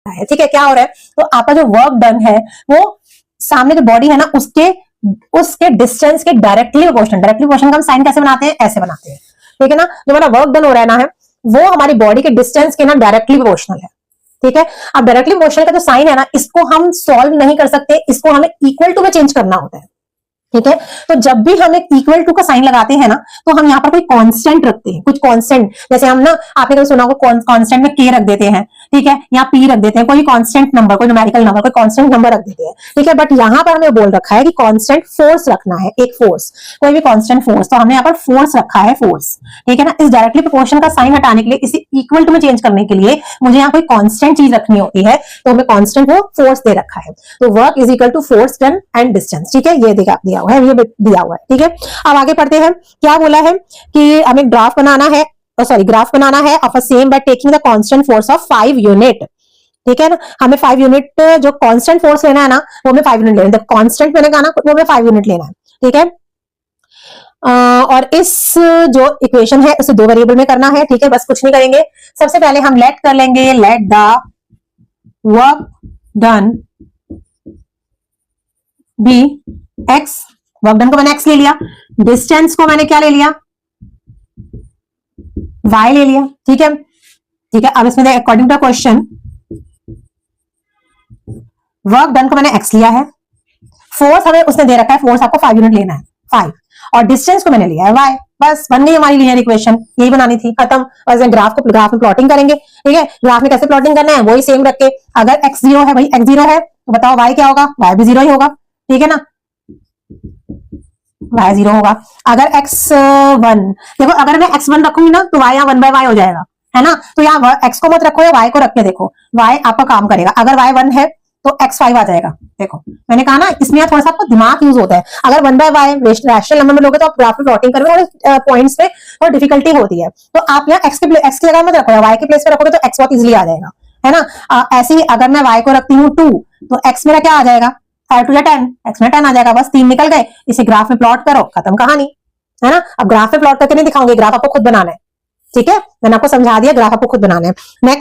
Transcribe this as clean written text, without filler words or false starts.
रखा है, ठीक है। क्या हो रहा है, तो आपका जो वर्क डन है वो सामने जो बॉडी है ना उसके डिस्टेंस के डायरेक्टली प्रोपोर्शनल का हम साइन कैसे बनाते हैं, ऐसे बनाते हैं, ठीक है ना। जो हमारा वर्क डन हो रहा है ना वो हमारी बॉडी के डिस्टेंस के ना डायरेक्टली प्रोपोर्शनल है, ठीक है। अब डायरेक्टली प्रोपोर्शनल का जो साइन है ना, इसको हम सॉल्व नहीं कर सकते, इसको हमें इक्वल टू में चेंज करना होता है, ठीक है। तो जब भी हम एक इक्वल टू का साइन लगाते हैं ना, तो हम यहाँ पर कोई कांस्टेंट रखते हैं, कुछ कांस्टेंट, जैसे हम ना, आपने कभी सुना होगा कांस्टेंट में के रख देते हैं, ठीक है, या पी रख देते हैं, कोई कांस्टेंट नंबर, कोई न्यूमेरिकल नंबर, कोई कांस्टेंट नंबर रख देते हैं, ठीक है। बट यहाँ पर हमें बोल रखा है कि कांस्टेंट फोर्स रखना है, एक फोर्स, कोई भी कांस्टेंट फोर्स, तो हमने यहाँ पर फोर्स रखा है, फोर्स, ठीक है ना। इस डायरेक्टली प्रोपोर्शन का साइन हटाने के लिए, इसे इक्वल टू में चेंज करने के लिए मुझे यहाँ कोई कांस्टेंट चीज रखनी होती है, तो हमें कांस्टेंट वो फोर्स दे रखा है, तो work is equal to force done and distance, ठीक है। ये दिया हुआ है, ये दिया हुआ है, ठीक है। अब आगे पढ़ते हैं, क्या बोला है कि हमें ग्राफ बनाना है, ग्राफ बनाना है of a same by taking the constant force of 5 unit, ठीक है ना। हमें 5 यूनिट जो कांस्टेंट फोर्स लेना है ना, वो हमें 5 यूनिट लेना है, कांस्टेंट मैंने कहा ना, वो हमें 5 यूनिट लेना है, ठीक है। और इस जो इक्वेशन है उसे 2 वेरिएबल में करना है, ठीक है, बस कुछ नहीं करेंगे। सबसे पहले हम लेट कर लेंगे, let the work done be x, work done को मैंने एक्स ले लिया, डिस्टेंस को मैंने क्या ले लिया, वाई ले लिया, ठीक है, ठीक है। अब इसमें according to question work done को मैंने एक्स लिया है, फोर्स हमें उसने दे रखा है, फोर्स आपको 5 यूनिट लेना है, 5, और डिस्टेंस को मैंने लिया है वाई, बस बन गई हमारी लीनियर इक्वेशन, यही बनानी थी, खत्म। और ग्राफ में प्लॉटिंग करेंगे, ठीक है। ग्राफ में कैसे प्लॉटिंग करना है, वही सेम रख के, अगर x 0 है, भाई x 0 है, तो बताओ y क्या होगा, y भी 0 ही होगा, ठीक है ना, y 0 होगा। अगर x1, देखो अगर मैं x1 रखूंगी ना, तो y यहाँ 1/y हो जाएगा, है ना। तो यहाँ x को मत रखो या y को रख के देखो, y आपका काम करेगा। अगर y 1 है तो x 5 आ जाएगा, देखो मैंने कहा ना, इसमें थोड़ा सा आपको दिमाग यूज होता है। अगर 1/y रैशनल नंबर में लोगे तो आप ग्राफ में प्लॉटिंग करने वाले पॉइंट्स पे और डिफिकल्टी होती है, तो आप यहाँ x की जगह मत रखो, y के प्लेस पे रखोगे तो x बहुत इजिली आ जाएगा, है ना। ऐसे ही अगर मैं y को रखती हूँ 2, तो x मेरा क्या आ जाएगा, 5 2 10, x में 10 आ जाएगा, बस 3 निकल गए। इसे ग्राफ में प्लॉट करो, खत्म कहानी, है ना। अब ग्राफ में प्लॉट करके नहीं दिखाऊंगी, ग्राफ आपको खुद बनाना है, ठीक है, मैंने आपको समझा दिया, ग्राफ आपको खुद बनाना है। नेक्स्ट